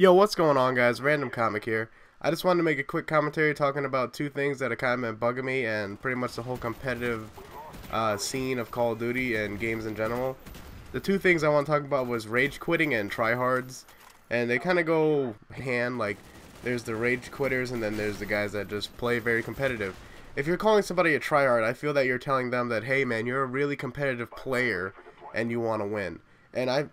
Yo, what's going on, guys? Random Comic here. I just wanted to make a quick commentary talking about two things that have kind of been bugging me and pretty much the whole competitive scene of Call of Duty and games in general. The two things I want to talk about was rage quitting and tryhards, and they kind of go hand. Like, there's the rage quitters and then there's the guys that just play very competitive. If you're calling somebody a tryhard, I feel that you're telling them that, hey man, you're a really competitive player and you want to win. And I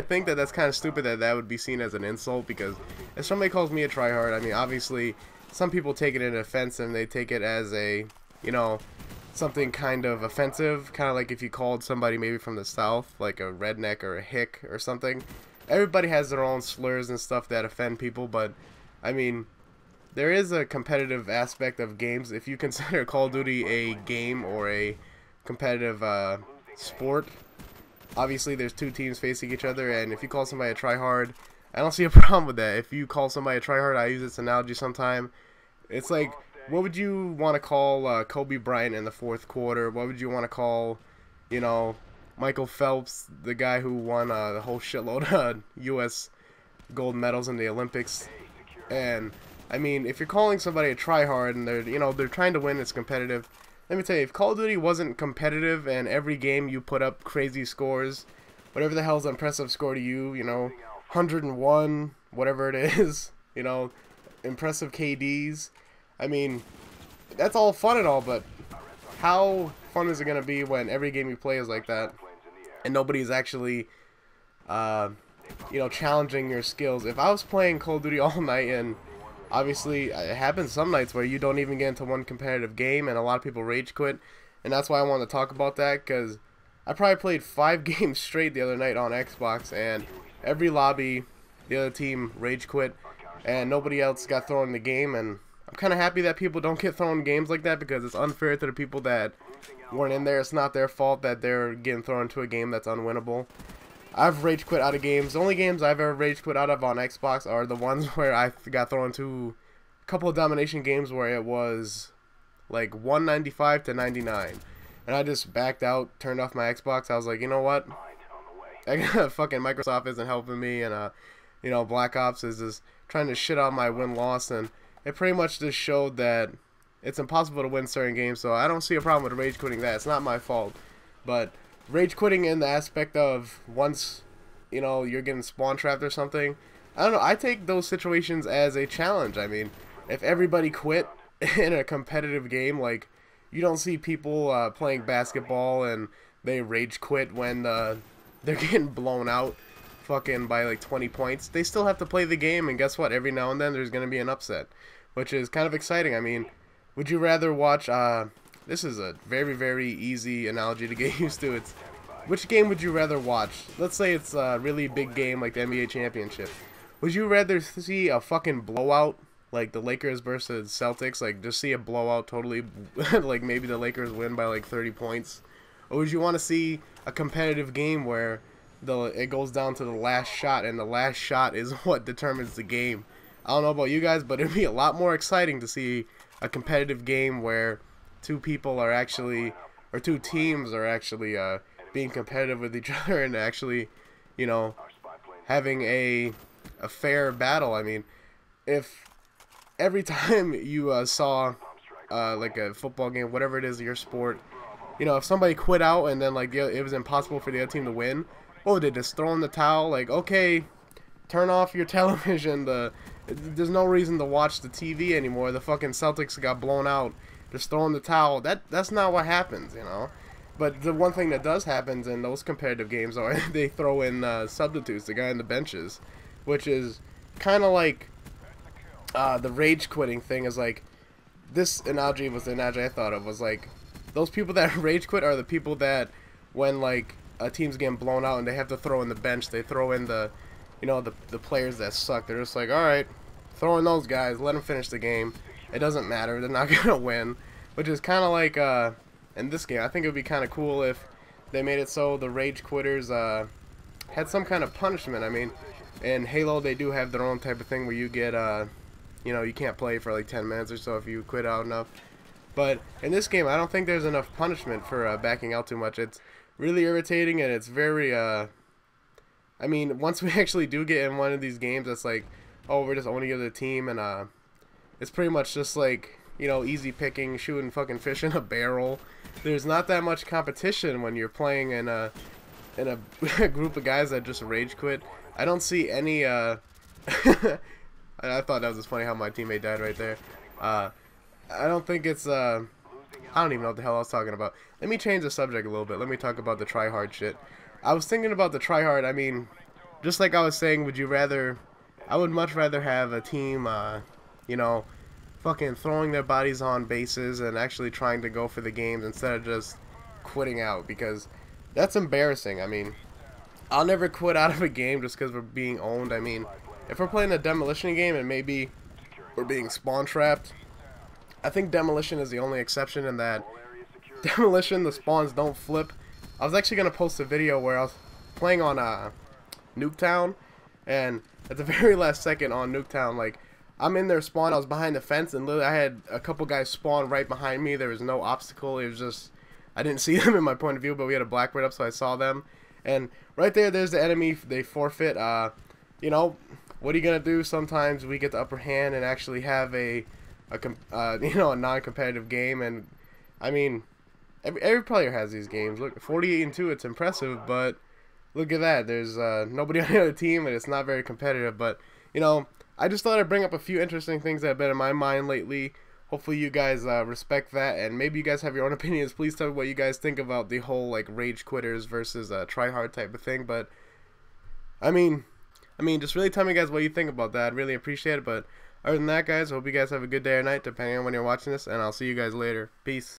think that that's kind of stupid that that would be seen as an insult, because if somebody calls me a tryhard, I mean, obviously some people take it in offense and they take it as a, something kind of offensive, kind of like if you called somebody maybe from the South, like a redneck or a hick or something. Everybody has their own slurs and stuff that offend people, but I mean, there is a competitive aspect of games. If you consider Call of Duty a game or a competitive sport, obviously there's two teams facing each other, and if you call somebody a tryhard, I don't see a problem with that. If you call somebody a tryhard, I use this analogy sometime. It's like, what would you want to call Kobe Bryant in the fourth quarter? What would you want to call, Michael Phelps, the guy who won a whole shitload of U.S. gold medals in the Olympics? And I mean, if you're calling somebody a tryhard and they're trying to win, it's competitive. Let me tell you, if Call of Duty wasn't competitive and every game you put up crazy scores, whatever the hell's an impressive score to you, 101, whatever it is, impressive KDs, I mean, that's all fun and all, but how fun is it going to be when every game you play is like that and nobody's actually, challenging your skills? If I was playing Call of Duty all night, and obviously it happens some nights where you don't even get into one competitive game and a lot of people rage quit, and that's why I wanted to talk about that, because I probably played 5 games straight the other night on Xbox, and every lobby the other team rage quit and nobody else got thrown in the game. And I'm kind of happy that people don't get thrown in games like that, because it's unfair to the people that weren't in there. It's not their fault that they're getting thrown into a game that's unwinnable. I've rage quit out of games. The only games I've ever rage quit out of on Xbox are the ones where I got thrown into a couple of domination games where it was like 195 to 99. And I just backed out, turned off my Xbox. I was like, you know what? Fucking Microsoft isn't helping me, and Black Ops is just trying to shit out my win-loss, and it pretty much just showed that it's impossible to win certain games. So I don't see a problem with rage quitting that. It's not my fault. But rage quitting in the aspect of once, you're getting spawn trapped or something, I don't know, I take those situations as a challenge. I mean, if everybody quit in a competitive game, like, you don't see people playing basketball and they rage quit when they're getting blown out fucking by like 20 points. They still have to play the game, and guess what? Every now and then there's going to be an upset, which is kind of exciting. I mean, would you rather watch, this is a very, very easy analogy to get used to. It's, which game would you rather watch? Let's say it's a really big game like the NBA Championship. Would you rather see a fucking blowout, like the Lakers versus Celtics, like just see a blowout totally, like maybe the Lakers win by like 30 points? Or would you want to see a competitive game where it goes down to the last shot, and the last shot is what determines the game? I don't know about you guys, but it'd be a lot more exciting to see a competitive game where two people are actually, or two teams are actually being competitive with each other and actually, having a fair battle. I mean, if every time you saw like a football game, whatever it is, your sport, if somebody quit out and then like it was impossible for the other team to win, oh, they just throw in the towel, like, okay, turn off your television, there's no reason to watch the TV anymore, the fucking Celtics got blown out, just throw in the towel. That's not what happens, But the one thing that does happen in those competitive games are they throw in substitutes, the guy in the benches, which is kind of like the rage quitting thing. Is like, this analogy was the analogy I thought of, was like, those people that rage quit are the people that when like a team's getting blown out and they have to throw in the bench, they throw in the the players that suck. They're just like, alright, throw in those guys, let them finish the game. It doesn't matter, they're not gonna win. Which is kind of like in this game, I think it would be kind of cool if they made it so the rage quitters had some kind of punishment. I mean, in Halo they do have their own type of thing where you get you can't play for like 10 minutes or so if you quit out enough. But in this game, I don't think there's enough punishment for backing out too much. It's really irritating, and it's very I mean, once we actually do get in one of these games, it's like, oh, we're just owning the other team, and it's pretty much just like, you know, easy picking, shooting fucking fish in a barrel. There's not that much competition when you're playing in a group of guys that just rage quit. I don't see any. I thought that was just funny how my teammate died right there. I don't think it's. I don't even know what the hell I was talking about. Let me change the subject a little bit. Let me talk about the tryhard shit. I was thinking about the tryhard. I mean, just like I was saying, would you rather? I would much rather have a team, you know, fucking throwing their bodies on bases and actually trying to go for the games instead of just quitting out, because that's embarrassing. I mean, I'll never quit out of a game just because we're being owned. I mean, if we're playing a demolition game and maybe we're being spawn trapped, I think demolition is the only exception in that demolition, the spawns don't flip. I was actually going to post a video where I was playing on Nuketown, and at the very last second on Nuketown, like, I'm in their spawn, I was behind the fence, and literally I had a couple guys spawn right behind me. There was no obstacle, it was just, I didn't see them in my point of view, but we had a blackbird up, so I saw them. And right there's the enemy. They forfeit. You know, what are you gonna do? Sometimes we get the upper hand and actually have a you know, a non-competitive game. And I mean, every player has these games. Look, 48-2, it's impressive, but look at that. There's nobody on the other team, and it's not very competitive. But you know, I just thought I'd bring up a few interesting things that have been in my mind lately. Hopefully you guys respect that, and maybe you guys have your own opinions. Please tell me what you guys think about the whole like rage quitters versus try hard type of thing. But I mean, just really tell me guys what you think about that. I'd really appreciate it. But other than that, guys, I hope you guys have a good day or night, depending on when you're watching this, and I'll see you guys later. Peace.